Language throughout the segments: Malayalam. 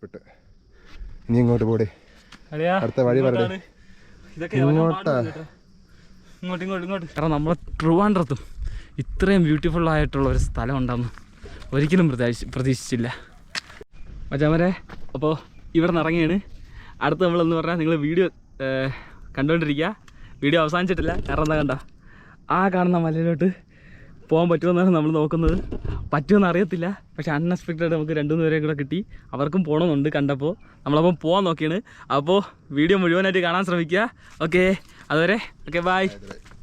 പെട്ട്. ഇനി ഇങ്ങോട്ട് പോടെ, അടുത്ത വഴി പറഞ്ഞേ. ഇങ്ങോട്ട് കാരണം നമ്മളെ ട്രിവാൻഡ്രത്തും ഇത്രയും ബ്യൂട്ടിഫുൾ ആയിട്ടുള്ള ഒരു സ്ഥലം ഉണ്ടെന്ന് ഒരിക്കലും പ്രതീക്ഷിച്ചില്ല മച്ചാമാരെ. അപ്പോൾ ഇവിടെ നിന്ന് ഇറങ്ങിയാണ്. അടുത്ത് നമ്മളെന്ന് പറഞ്ഞാൽ നിങ്ങൾ വീഡിയോ കണ്ടുകൊണ്ടിരിക്കുക. വീഡിയോ അവസാനിച്ചിട്ടില്ല. കാരണം എന്താ കണ്ട ആ കാണുന്ന മലയിലോട്ട് പോകാൻ പറ്റുമെന്നാണ് നമ്മൾ നോക്കുന്നത്. പറ്റുമെന്ന് അറിയത്തില്ല, പക്ഷെ അൺഎക്സ്പെക്റ്റഡ് നമുക്ക് 2-3 പേരെ കൂടെ കിട്ടി. അവർക്കും പോകണമെന്നുണ്ട് കണ്ടപ്പോൾ. നമ്മളപ്പം പോകാൻ നോക്കിയാണ്. അപ്പോൾ വീഡിയോ മുഴുവനായിട്ട് കാണാൻ ശ്രമിക്കുക. ഓക്കെ, അതുവരെ ഓക്കെ ബായ്.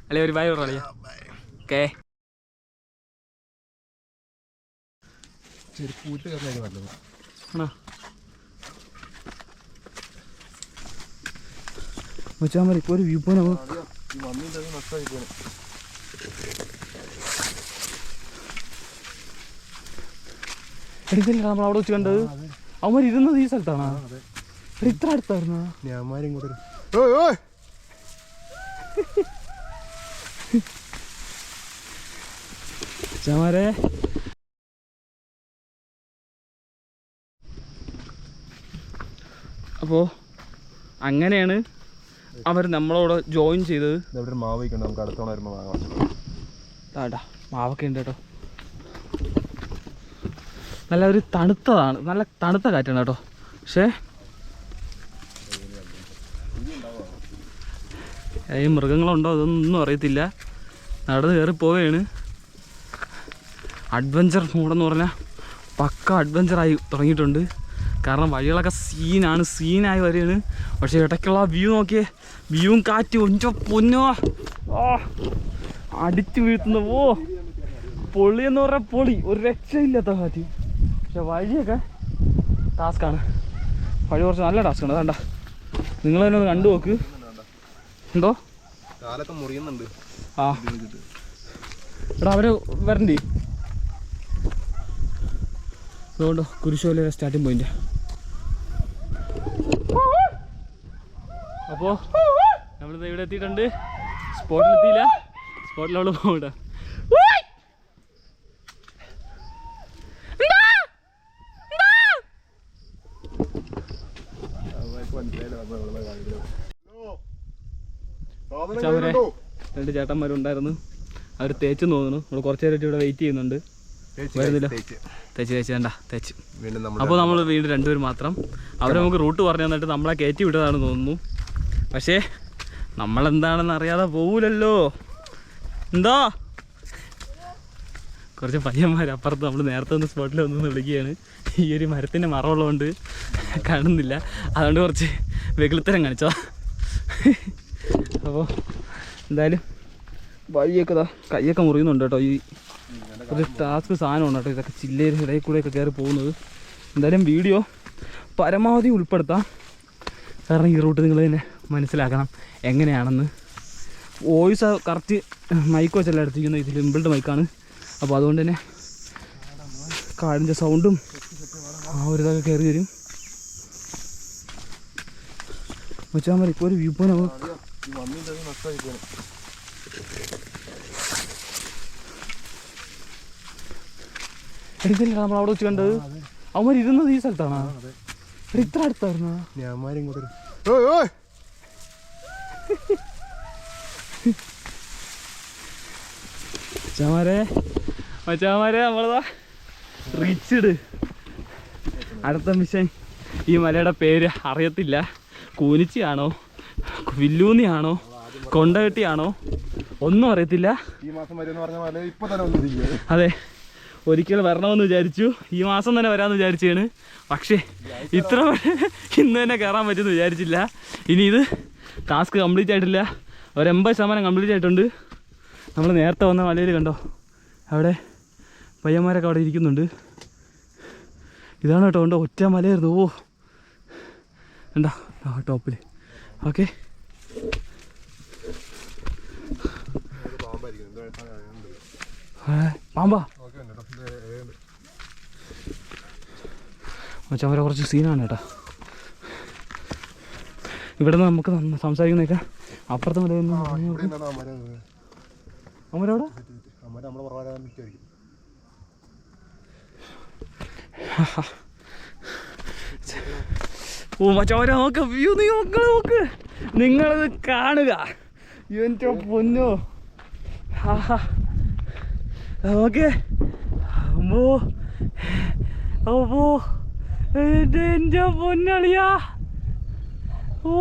അല്ലേ ഒരു ബായ് പറയാ. ഓക്കെ ആണോ വെച്ചാൽ മതി. ഇപ്പോൾ ഒരു വ്യൂ പോയിന്റ് എടുക്കില്ല. നമ്മൾ അവിടെ വെച്ച് കണ്ടത് അവന്മാർ ഇരുന്നത് ഈ സ്ഥലത്താണോ? ഇത്ര അടുത്തായിരുന്നോ? ചമാരെ അപ്പോൾ അങ്ങനെയാണ് അവർ നമ്മളോട് ജോയിൻ ചെയ്തത്. മാവൊക്കെ ഉണ്ട് കേട്ടോ. നല്ല ഒരു തണുത്തതാണ്, നല്ല തണുത്ത കാറ്റാണ് കേട്ടോ. പക്ഷേ ഈ മൃഗങ്ങളുണ്ടോ അതൊന്നും അറിയത്തില്ല. നടന്ന് കയറി പോവുകയാണ്. അഡ്വഞ്ചർ മോഡെന്ന് പറഞ്ഞാൽ പക്ക അഡ്വഞ്ചറായി തുടങ്ങിയിട്ടുണ്ട്. കാരണം വഴികളൊക്കെ സീനായി വരികയാണ്. പക്ഷേ ഇടയ്ക്കുള്ള വ്യൂ നോക്കിയേ, വ്യൂവും കാറ്റും ഒഞ്ചോ പൊന്നോ അടിച്ചു വീഴ്ത്തുന്ന പൊളിയെന്ന് പറഞ്ഞാൽ പൊളി, ഒരു രക്ഷയില്ലാത്ത കാറ്റ്. പക്ഷെ വഴിയൊക്കെ ടാസ്ക്കാണ്. വഴി കുറച്ച് നല്ല ടാസ്ക്കാണ്. അതാണ്ട നിങ്ങൾ തന്നെ ഒന്ന് കണ്ടു നോക്ക്. എന്തോ ആ എടാ അവര് വരണ്ടേ? അതുകൊണ്ടോ കുരിശുമലയുടെ സ്റ്റാർട്ടിങ് പോയിന്റ്. അപ്പോൾ നമ്മളിത് ഇവിടെ എത്തിയിട്ടുണ്ട്. സ്പോട്ടിലെത്തിയില്ല, സ്പോട്ടിലവിടെ പോകണ്ട. രണ്ട് ചേട്ടന്മാരുണ്ടായിരുന്നു, അവർ തേച്ച് തോന്നുന്നു. നമ്മൾ കുറച്ച് നേരമായിട്ട് ഇവിടെ വെയിറ്റ് ചെയ്യുന്നുണ്ട്, വരുന്നില്ല. തേച്ച് അപ്പോൾ നമ്മൾ വീണ്ടും 2 പേര് മാത്രം. അവർ നമുക്ക് റൂട്ട് പറഞ്ഞു തന്നിട്ട് നമ്മളെ കയറ്റി വിട്ടതാണെന്ന് തോന്നുന്നു. പക്ഷേ നമ്മളെന്താണെന്ന് അറിയാതെ പോകൂലല്ലോ. എന്തോ കുറച്ച് പയ്യന്മാർ അപ്പുറത്ത് നമ്മൾ നേരത്തെ ഒന്ന് സ്പോട്ടിൽ വന്ന് വിളിക്കുകയാണ്. ഈ ഒരു മരത്തിൻ്റെ മറമുള്ളതുകൊണ്ട് കാണുന്നില്ല, അതുകൊണ്ട് കുറച്ച് വെകുളിത്തരം കാണിച്ചോ. അപ്പോൾ എന്തായാലും വഴിയൊക്കെ കൈയൊക്കെ മുറിയുന്നുണ്ട് കേട്ടോ. ഈ ഒരു ടാസ്ക് സാധനമാണ് കേട്ടോ ഇതൊക്കെ, ചില്ലയിൽ ഇടയിൽ കൂടെയൊക്കെ കയറി പോകുന്നത്. എന്തായാലും വീഡിയോ പരമാവധി ഉൾപ്പെടുത്താം, കാരണം ഈ റൂട്ട് നിങ്ങൾ തന്നെ മനസ്സിലാക്കണം എങ്ങനെയാണെന്ന്. വോയിസ് കറക്റ്റ് മൈക്ക് വെച്ചല്ല എടുത്തിരിക്കുന്നത്, ഇതിൽ ഇമ്പിൾഡ് മൈക്കാണ്. അപ്പോൾ അതുകൊണ്ട് തന്നെ കാടിൻ്റെ സൗണ്ടും ആ ഒരു ഇതൊക്കെ കയറി വരും. വെച്ചാൽ മതി. ഇപ്പോൾ ഒരു വ്യൂ പോയിന്റ് എടുക്കില്ല. നമ്മൾ അവിടെ വെച്ച് കണ്ടത് അവന്മാർ ഇരുന്നത് ഈ സ്ഥലത്താണോ? ഇത്ര അടുത്തായിരുന്നോ? മച്ചാമാരെ നമ്മളതാ റിച്ച്ഡ്. അടുത്ത മിഷൻ ഈ മലയുടെ പേര് അറിയത്തില്ല. കൂനിച്ചിയാണോ വില്ലൂന്നിയാണോ കൊണ്ടകെട്ടിയാണോ ഒന്നും അറിയത്തില്ല. അതെ, ഒരിക്കൽ വരണമെന്ന് വിചാരിച്ചു, ഈ മാസം തന്നെ വരാമെന്ന് വിചാരിച്ചാണ്. പക്ഷേ ഇത്ര ഇന്ന് തന്നെ കയറാൻ പറ്റുമെന്ന് വിചാരിച്ചില്ല. ഇനി ഇത് ടാസ്ക് കംപ്ലീറ്റ് ആയിട്ടില്ല, ഒരു 80% കംപ്ലീറ്റ് ആയിട്ടുണ്ട്. നമ്മൾ നേരത്തെ വന്ന മലയിൽ കണ്ടോ, അവിടെ പയ്യന്മാരൊക്കെ അവിടെ ഇരിക്കുന്നുണ്ട്. ഇതാണ് കേട്ടോ ഉണ്ടോ, ഒറ്റ മലയായിരുന്നു. ഓ എന്താ ടോപ്പിൽ. ഓക്കെ, പാമ്പാ മച്ചാൻ കുറച്ച് സീനാണ് കേട്ടോ. ഇവിടെ നിന്ന് നമുക്ക് സംസാരിക്കുന്നതൊക്കെ അപ്പുറത്തെ മലയൊന്നും അമ്മരവിടെ ഓ മച്ചാവരെ നോക്ക് വ്യൂ, നീ നോക്ക് നിങ്ങളിത് കാണുക. എൻ്റെ പൊന്നോ, ഓക്കെ. അമ്മോ അമ്മോ എൻ്റെ പൊന്നളിയാ. ഓ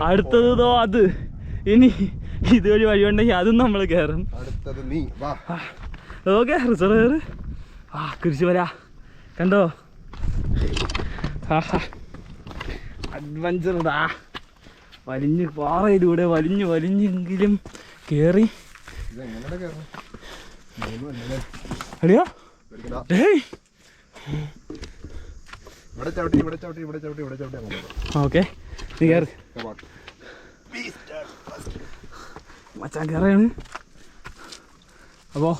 അടുത്തതോ അത്. ഇനി ഇതുവഴി വഴിയുണ്ടെങ്കിൽ അതും നമ്മൾ കയറും. ഓക്കെ റിസർവ് കയറ്. കുരിശ് വരാ കണ്ടോ. അഡ്വഞ്ചർ ഇതാ വലിഞ്ഞ് പാറയിലൂടെ വലിഞ്ഞെങ്കിലും കയറി. അറിയോ ഓക്കെ നീ കയറി മച്ചാൻ കയറാണ്. അപ്പോൾ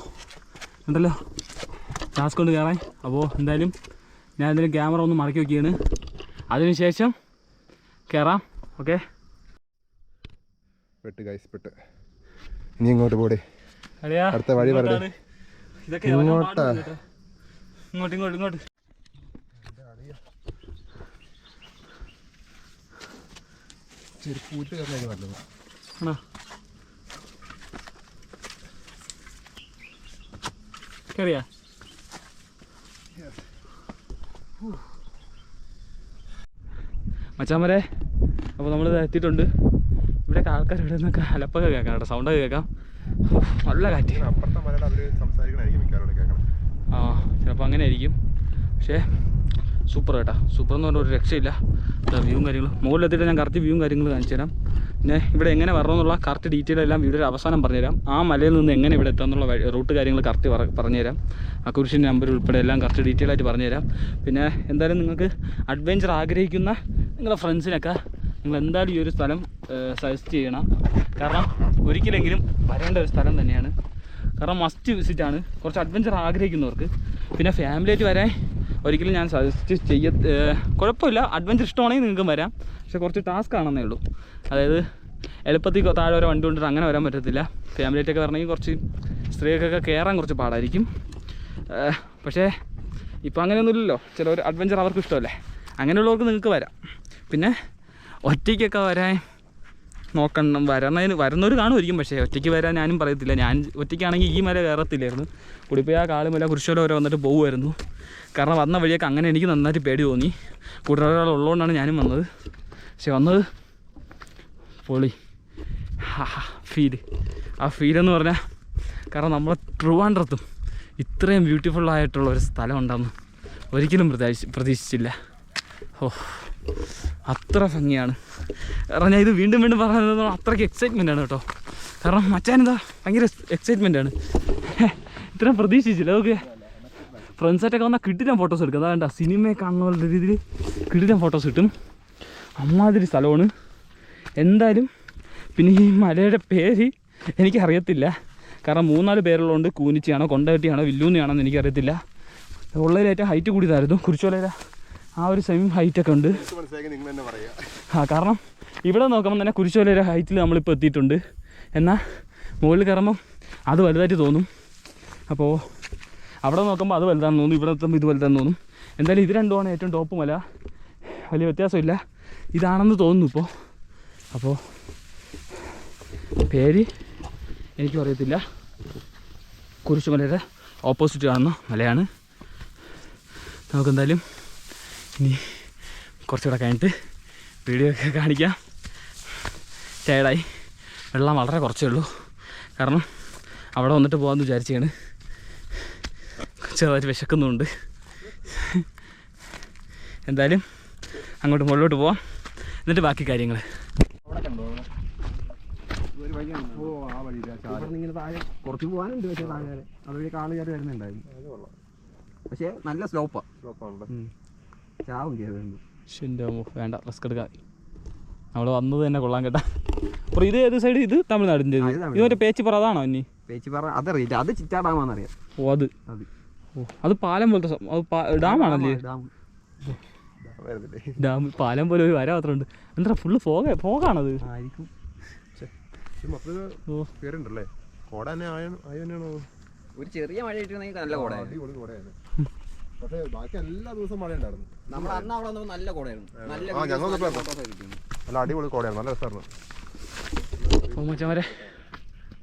ഉണ്ടല്ലോ ടാസ്ക് കൊണ്ട് കയറാൻ. അപ്പോൾ എന്തായാലും ഞാൻ എന്തായാലും ക്യാമറ ഒന്ന് മടക്കി വയ്ക്കുകയാണ്. അതിനുശേഷം കയറാം. ഓക്കെ പെട്ട് ഇനി ഇങ്ങോട്ട് പോടെ. അടുത്ത വഴി പറഞ്ഞു ഇങ്ങോട്ട് ചെരുപ്പൂട്ട് കയറാൻ നല്ലത് ആണോ. കയറിയാ മച്ചാമരെ. അപ്പോൾ നമ്മൾ എത്തിയിട്ടുണ്ട്. ഇവിടെയൊക്കെ ആൾക്കാർ ഇവിടെ നിന്നൊക്കെ അലപ്പൊക്കെ കേൾക്കാം കേട്ടോ, സൗണ്ടൊക്കെ കേൾക്കാം. നല്ല കാറ്റ്. ആ ചിലപ്പോൾ അങ്ങനെ ആയിരിക്കും. പക്ഷേ സൂപ്പർ കേട്ടോ, സൂപ്പർ എന്ന് പറഞ്ഞാൽ ഒരു രക്ഷയില്ല. വ്യൂവും കാര്യങ്ങളും മുകളിലെത്തിയിട്ട് ഞാൻ കറക്റ്റ് വ്യൂവും കാര്യങ്ങളും കാണിച്ചു തരാം. പിന്നെ ഇവിടെ എങ്ങനെ വരണമെന്നുള്ള കറക്റ്റ് ഡീറ്റെയിൽ എല്ലാം വീഡിയോയുടെ അവസാനം പറഞ്ഞുതരാം. ആ മലയിൽ നിന്ന് എങ്ങനെ ഇവിടെ എത്താമെന്നുള്ള റൂട്ട് കാര്യങ്ങൾ കറക്റ്റ് പറഞ്ഞുതരാം. ആ കുരിശിൻ്റെ നമ്പർ ഉൾപ്പെടെ എല്ലാം കറക്റ്റ് ഡീറ്റെയിൽ ആയിട്ട് പറഞ്ഞുതരാം. പിന്നെ എന്തായാലും നിങ്ങൾക്ക് അഡ്വഞ്ചർ ആഗ്രഹിക്കുന്ന നിങ്ങളുടെ ഫ്രണ്ട്സിനൊക്കെ നിങ്ങൾ എന്തായാലും ഈ ഒരു സ്ഥലം സജസ്റ്റ് ചെയ്യണം. കാരണം ഒരിക്കലെങ്കിലും വരേണ്ട ഒരു സ്ഥലം തന്നെയാണ്. കാരണം മസ്റ്റ് വിസിറ്റാണ് കുറച്ച് അഡ്വഞ്ചർ ആഗ്രഹിക്കുന്നവർക്ക്. പിന്നെ ഫാമിലിയായിട്ട് വരാൻ ഒരിക്കലും ഞാൻ സജസ്റ്റ് കുഴപ്പമില്ല. അഡ്വഞ്ചർ ഇഷ്ടമാണെങ്കിൽ നിങ്ങൾക്ക് വരാം. പക്ഷേ കുറച്ച് ടാസ്ക് ആണെന്നേ ഉള്ളൂ. അതായത് എളുപ്പത്തിൽ താഴെ വരെ വണ്ടി കൊണ്ടിട്ട് അങ്ങനെ വരാൻ പറ്റത്തില്ല. ഫാമിലിയായിട്ടൊക്കെ വരണമെങ്കിൽ കുറച്ച് സ്ത്രീകൾക്കൊക്കെ കയറാൻ കുറച്ച് പാടായിരിക്കും. പക്ഷേ ഇപ്പോൾ അങ്ങനെയൊന്നുമില്ലല്ലോ. ചിലർ അഡ്വഞ്ചർ അവർക്ക് ഇഷ്ടമല്ലേ, അങ്ങനെയുള്ളവർക്ക് നിങ്ങൾക്ക് വരാം. പിന്നെ ഒറ്റയ്ക്കൊക്കെ വരാൻ നോക്കണം. വരുന്നവർ കാണുമായിരിക്കും. പക്ഷേ ഒറ്റയ്ക്ക് വരാൻ ഞാനും പറയത്തില്ല. ഞാൻ ഒറ്റയ്ക്കാണെങ്കിൽ ഈ മല കയറത്തില്ലായിരുന്നു. കുടിപ്പോയി ആ കാളുമല കുരിശോല വരെ വന്നിട്ട് പോകുമായിരുന്നു. കാരണം വന്ന വഴിയൊക്കെ അങ്ങനെ എനിക്ക് നന്നായിട്ട് പേടി തോന്നി. കൂടുതൽ ഉള്ളതുകൊണ്ടാണ് ഞാനും വന്നത്. പക്ഷെ വന്നത് പൊളി ഫീല്. ആ ഫീലെന്ന് പറഞ്ഞാൽ കാരണം നമ്മളെ ട്രിവാൻഡ്രത്തും ഇത്രയും ബ്യൂട്ടിഫുള്ളായിട്ടുള്ള ഒരു സ്ഥലം ഉണ്ടെന്ന് ഒരിക്കലും പ്രതീക്ഷിച്ചില്ല. ഓ അത്ര ഭംഗിയാണ്. കാരണം ഞാൻ ഇത് വീണ്ടും പറയുന്നത് അത്രയ്ക്ക് എക്സൈറ്റ്മെൻ്റ് ആണ് കേട്ടോ. കാരണം മച്ചാനെന്താ ഭയങ്കര എക്സൈറ്റ്മെൻ്റ് ആണ്. ഇത്രയും പ്രതീക്ഷിച്ചില്ല. ഓക്കെ ഫ്രണ്ട്സായിട്ടൊക്കെ വന്നാൽ കിട്ടില്ല ഫോട്ടോസ് എടുക്കും. അതാ സിനിമയെ കാണുന്ന രീതിയിൽ കിട്ടില്ല ഫോട്ടോസ് കിട്ടും. അമ്മാതിരി സ്ഥലമാണ് എന്തായാലും. പിന്നെ ഈ മലയുടെ പേര് എനിക്കറിയത്തില്ല. കാരണം 3-4 പേരുള്ളതുകൊണ്ട് കൂനിച്ചിയാണോ കൊണ്ടകെട്ടിയാണോ വില്ലൂന്നിയാണോ എന്ന് എനിക്കറിയത്തില്ല. ഉള്ളതിലേറ്റവും ഹൈറ്റ് കൂടിയതായിരുന്നു. കുരിശോലയിലെ ആ ഒരു സെയിം ഹൈറ്റൊക്കെ ഉണ്ട്. കാരണം ഇവിടെ നോക്കുമ്പോൾ തന്നെ കുരിശോലയുടെ ഹൈറ്റിൽ നമ്മളിപ്പോൾ എത്തിയിട്ടുണ്ട്. എന്നാൽ മുകളിൽ കയറുമ്പം അത് വലുതായിട്ട് തോന്നും. അപ്പോൾ അവിടെ നോക്കുമ്പോൾ അത് വലുതാണെന്ന് തോന്നും, ഇവിടെ എത്തുമ്പോൾ ഇത് വലുതാണെന്ന് തോന്നും. എന്തായാലും ഇത് രണ്ടുമാണ് ഏറ്റവും ടോപ്പ് മല. വലിയ വ്യത്യാസമില്ല, ഇതാണെന്ന് തോന്നുന്നു ഇപ്പോൾ. അപ്പോൾ പേര് എനിക്കും അറിയത്തില്ല. കുരിശുമലയുടെ ഓപ്പോസിറ്റ് കാണുന്ന മലയാണ്. നമുക്കെന്തായാലും ഇനി കുറച്ചുകൂടെ കഴിഞ്ഞിട്ട് വീഡിയോ ഒക്കെ കാണിക്കാം. ടയർഡായി, വെള്ളം വളരെ കുറച്ചേ ഉള്ളൂ. കാരണം അവിടെ വന്നിട്ട് പോകാമെന്ന് വിചാരിച്ചാണ്. ചെറുതായിട്ട് വിശക്കുന്നുണ്ട്. എന്തായാലും അങ്ങോട്ട് മുകളിലോട്ട് പോവാം, എന്നിട്ട് ബാക്കി കാര്യങ്ങൾ. കുറച്ച് പോകാനുണ്ട്. പക്ഷേ താഴെ അതുവഴി കാള് കയറി വരുന്നുണ്ടായിരുന്നു. പക്ഷേ നല്ല സ്ലോപ്പാണ്. ചാവും കയറുന്നുണ്ട്. വേണ്ട റിസ്ക് എടുക്കാൻ. നമ്മൾ വന്നത് തന്നെ കൊള്ളാൻ കേട്ടാ. അപ്പോൾ ഇത് ഏത് സൈഡ്? ഇത് തമിഴ്നാടിൻ്റെ. ഇത് മറ്റേ പേച്ചിപ്പറ അതാണോ? ഇനി പേച്ചിപ്പറ അതറിയില്ല. അത് ചിറ്റാ ഡാമാണെന്നറിയാം. ഓ അത് അത് പാലം പോലത്തെ ഡാമാണല്ലേ? ഡാം പാലം പോലെ ഒരു വര മാത്രമുണ്ട്. എന്താ ഫുള്ള് ഫോഗാണത് ആയിരിക്കും. ഒരു ചെറിയ മഴ കിട്ടുന്നെങ്കിൽ നല്ല കോട. പക്ഷേ ബാക്കി എല്ലാ ദിവസവും മഴ ഉണ്ടായിരുന്നു. നമ്മൾ അന്ന് അവിടെ വന്നപ്പോൾ നല്ല കോടയായിരുന്നു. നല്ല അടിപൊളി കോടയായിരുന്നു, നല്ല രസമായിരുന്നു. അപ്പോൾ മച്ചന്മാരെ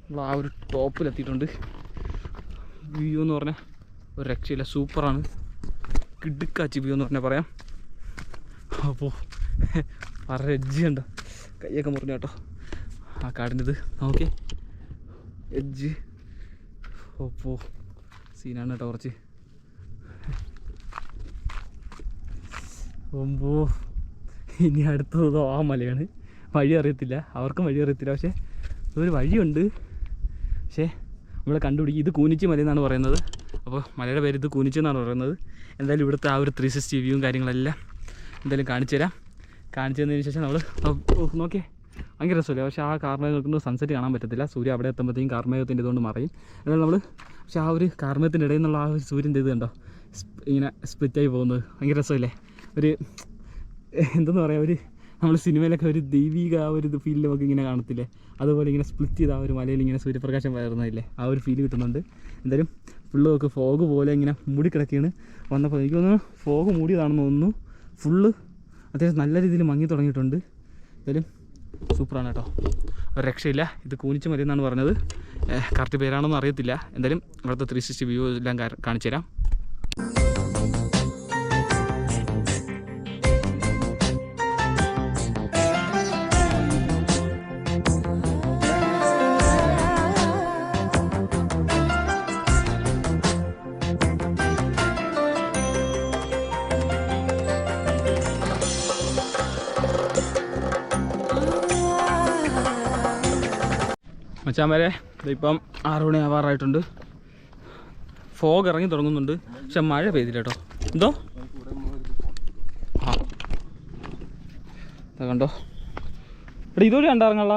നമ്മൾ ആ ഒരു ടോപ്പിലെത്തിയിട്ടുണ്ട്. വ്യൂ എന്ന് പറഞ്ഞാൽ ഒരു രക്ഷയില്ല, സൂപ്പറാണ്, കിടുക്കാച്ചി വ്യൂ എന്ന് പറഞ്ഞാൽ പറയാം. അപ്പോൾ വളരെ എഡ്ജുണ്ടോ, കൈയൊക്കെ മുറിഞ്ഞു കേട്ടോ ആ കാടിൻ്റെ ഇത്. ഓക്കെ എഡ്ജ് അപ്പോൾ സീനാണ് കേട്ടോ കുറച്ച്. ഒമ്പോ ഇനി അടുത്തത് ആ മലയാണ്. വഴി അറിയത്തില്ല, അവർക്കും വഴി അറിയത്തില്ല. പക്ഷേ ഒരു വഴിയുണ്ട്, പക്ഷേ നമ്മൾ കണ്ടുപിടിക്കും. ഇത് കൂനിച്ചി മലയെന്നാണ് പറയുന്നത്. അപ്പോൾ മലയുടെ പേര് ഇത് കൂനിച്ചി എന്നാണ് പറയുന്നത്. എന്തായാലും ഇവിടുത്തെ ആ ഒരു 360 വ്യൂവും കാര്യങ്ങളെല്ലാം എന്തായാലും കാണിച്ചു തരാം. കാണിച്ചു തന്നതിന് ശേഷം നമ്മൾ നോക്കിയേ ഭയങ്കര രസമില്ല. പക്ഷേ ആ കാർമേഘം നിൽക്കുന്നത് സൺസെറ്റ് കാണാൻ പറ്റത്തില്ല. സൂര്യ അവിടെ എത്തുമ്പോഴത്തേക്കും കാർമേഘത്തിൻ്റെ ഇതുകൊണ്ട് മറയും. എന്നാൽ നമ്മൾ പക്ഷേ ആ ഒരു കാർമേഘത്തിൻ്റെ ഇടയിൽ നിന്നുള്ള ആ ഒരു സൂര്യൻ്റെ ഇത് കണ്ടോ ഇങ്ങനെ സ്പ്ലിറ്റായി പോകുന്നത് ഭയങ്കര രസമില്ലേ. ഒരു എന്തെന്ന് പറയുക, ഒരു നമ്മൾ സിനിമയിലൊക്കെ ഒരു ദൈവിക ആ ഒരു ഫീൽ നമുക്ക് ഇങ്ങനെ കാണത്തില്ലേ, അതുപോലെ ഇങ്ങനെ സ്പ്ലിറ്റ് ചെയ്ത് ആ ഒരു മലയിൽ ഇങ്ങനെ സൂര്യപ്രകാശം പകരുന്നതില്ലേ, ആ ഒരു ഫീൽ കിട്ടുന്നുണ്ട്. എന്തായാലും ഫുള്ള് നമുക്ക് ഫോഗ് പോലെ ഇങ്ങനെ മൂടിക്കിടക്കുകയാണ്. വന്നപ്പോൾ എനിക്ക് തോന്നുന്നു ഫോഗ് മൂടിയതാണെന്ന് തോന്നുന്നു. ഫുള്ള് അത്യാവശ്യം നല്ല രീതിയിൽ മങ്ങി തുടങ്ങിയിട്ടുണ്ട്. എന്തായാലും സൂപ്പറാണ് കേട്ടോ, ഒരു രക്ഷയില്ല. ഇത് കൂനിച്ചി മല എന്നാണ് പറഞ്ഞത്, കറക്റ്റ് പേരാണെന്ന് അറിയത്തില്ല. എന്തായാലും ഇവിടുത്തെ 360 വ്യൂ എല്ലാം കാണിച്ചു തരാം. മച്ചാന്മാരെ ഇതിപ്പം 6 മണി ആവാറായിട്ടുണ്ട്. ഫോഗ് ഇറങ്ങി തുടങ്ങുന്നുണ്ട്, പക്ഷെ മഴ പെയ്തില്ല കേട്ടോ. എന്തോ ആ കണ്ടോ എടാ, ഇതൊരു കണ്ടിറങ്ങള്ള.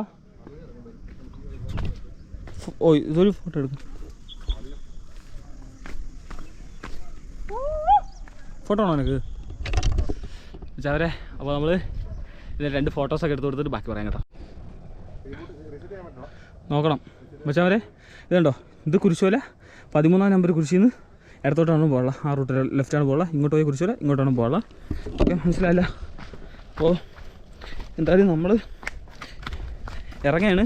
ഓ ഇതൊരു ഫോട്ടോ എടുക്കും, ഫോട്ടോ ആണോ എനിക്ക് മച്ചാവരെ? അപ്പോൾ നമ്മൾ ഇതിൽ 2 ഫോട്ടോസൊക്കെ എടുത്ത് കൊടുത്തിട്ട് ബാക്കി പറയാം കേട്ടോ. നോക്കണം മച്ചാവരെ, ഇതുണ്ടോ, ഇത് കുരിശോല 13-ാം നമ്പർ കുരിശിൽ നിന്ന് ഇടത്തോട്ടാണ് പോകാനുള്ള, ആ റൂട്ടിൽ ലെഫ്റ്റാണ് പോകാനുള്ള. ഇങ്ങോട്ട് പോയി കുരിശോല, ഇങ്ങോട്ടാണ് പോകാനുള്ള. ഓക്കെ, മനസ്സിലായില്ല? അപ്പോൾ എന്തായാലും നമ്മൾ ഇറങ്ങുകയാണ്.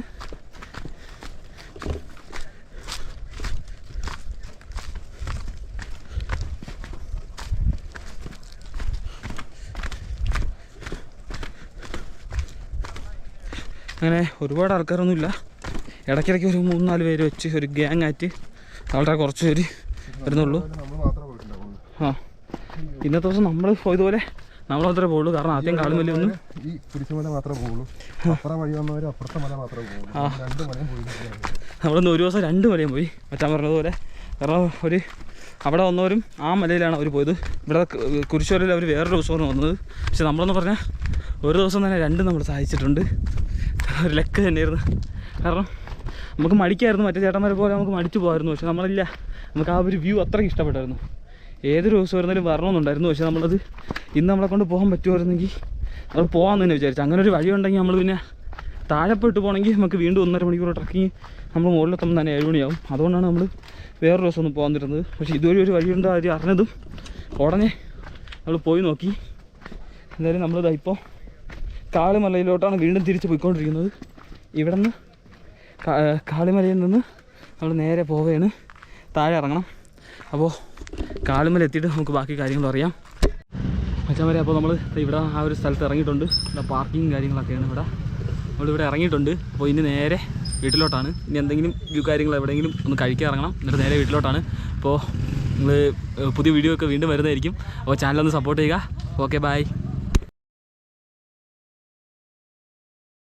അങ്ങനെ ഒരുപാട് ആൾക്കാരൊന്നുമില്ല. ഇടയ്ക്കിടയ്ക്ക് ഒരു 3-4 പേര് വെച്ച് ഒരു ഗ്യാങ് ആയിട്ട് വളരെ കുറച്ച് പേര് വരുന്നുള്ളൂ. ആ ഇന്നത്തെ ദിവസം നമ്മൾ ഇതുപോലെ നമ്മൾ മാത്രമേ പോകുള്ളൂ. കാരണം ആദ്യം കാളുമല്ലി ഒന്ന് ഈ കുരിശുമല മാത്രമേ പോകുള്ളൂ, അപ്പുറം വഴി വന്നവർ അപ്പുറത്തെ മല മാത്രമേ പോകുള്ളൂ. 2 മലയും പോയി. നമ്മളിന്ന് ഒരു ദിവസം 2 മലയും പോയി മച്ചാൻ പറഞ്ഞതുപോലെ. കാരണം അവിടെ വന്നവരും ആ മലയിലാണ് അവർ പോയത്. ഇവിടെ കുരിശുമലയിൽ അവർ വേറൊരു ദിവസമാണ് വന്നത്. പക്ഷെ നമ്മളെന്ന് പറഞ്ഞാൽ ഒരു ദിവസം തന്നെ 2 നമ്മൾ സഹായിച്ചിട്ടുണ്ട്. ഒരു ലക്ക് തന്നെയായിരുന്നു. കാരണം നമുക്ക് മടിക്കായിരുന്നു, മറ്റേ ചേട്ടന്മാരെ പോലെ നമുക്ക് മടിച്ചു പോകായിരുന്നു. പക്ഷെ നമ്മളില്ല, നമുക്ക് ആ ഒരു വ്യൂ അത്രയ്ക്ക് ഇഷ്ടപ്പെട്ടായിരുന്നു. ഏതൊരു ദിവസം വരുന്നതിലും വരണമെന്നുണ്ടായിരുന്നു. പക്ഷെ നമ്മളത് ഇന്ന് നമ്മളെ കൊണ്ട് പോകാൻ പറ്റുമായിരുന്നെങ്കിൽ നമ്മൾ പോകാമെന്ന് തന്നെ വിചാരിച്ചു. അങ്ങനെ ഒരു വഴി ഉണ്ടെങ്കിൽ നമ്മൾ പിന്നെ താഴെപ്പോയിട്ട് പോകണമെങ്കിൽ നമുക്ക് വീണ്ടും 1.5 മണിക്കൂർ ട്രക്കിങ് നമ്മൾ മുകളിലെത്തുമ്പോൾ തന്നെ 7 മണിയാവും. അതുകൊണ്ടാണ് നമ്മൾ വേറൊരു ദിവസം ഒന്നും പോകാൻ തരുന്നത്. പക്ഷേ ഇതുവരെ ഒരു വഴിയുണ്ട് ആരും അറിഞ്ഞതും ഉടനെ നമ്മൾ പോയി നോക്കി. എന്തായാലും നമ്മളിതാ ഇപ്പോൾ കാളിമലയിലോട്ടാണ് വീണ്ടും തിരിച്ച് പോയിക്കൊണ്ടിരിക്കുന്നത്. ഇവിടെ നിന്ന് കാളിമലയിൽ നിന്ന് നമ്മൾ നേരെ പോവുകയാണ്, താഴെ ഇറങ്ങണം. അപ്പോൾ കാളിമല എത്തിയിട്ട് നമുക്ക് ബാക്കി കാര്യങ്ങൾ അറിയാം മച്ചാന്മാരെ. അപ്പോൾ നമ്മൾ ഇവിടെ ആ ഒരു സ്ഥലത്ത് ഇറങ്ങിയിട്ടുണ്ട്. ഇവിടെ പാർക്കിങ് കാര്യങ്ങളൊക്കെയാണ് ഇവിടെ. നമ്മളിവിടെ ഇറങ്ങിയിട്ടുണ്ട്. അപ്പോൾ ഇനി നേരെ വീട്ടിലോട്ടാണ്. ഇനി എന്തെങ്കിലും വ്യൂ കാര്യങ്ങൾ എവിടെയെങ്കിലും ഒന്ന് കഴിക്കാൻ ഇറങ്ങണം, എന്നിട്ട് നേരെ വീട്ടിലോട്ടാണ്. അപ്പോൾ നിങ്ങൾ പുതിയ വീഡിയോ ഒക്കെ വീണ്ടും വരുന്നതായിരിക്കും. അപ്പോൾ ചാനലൊന്ന് സപ്പോർട്ട് ചെയ്യുക. Okay, by.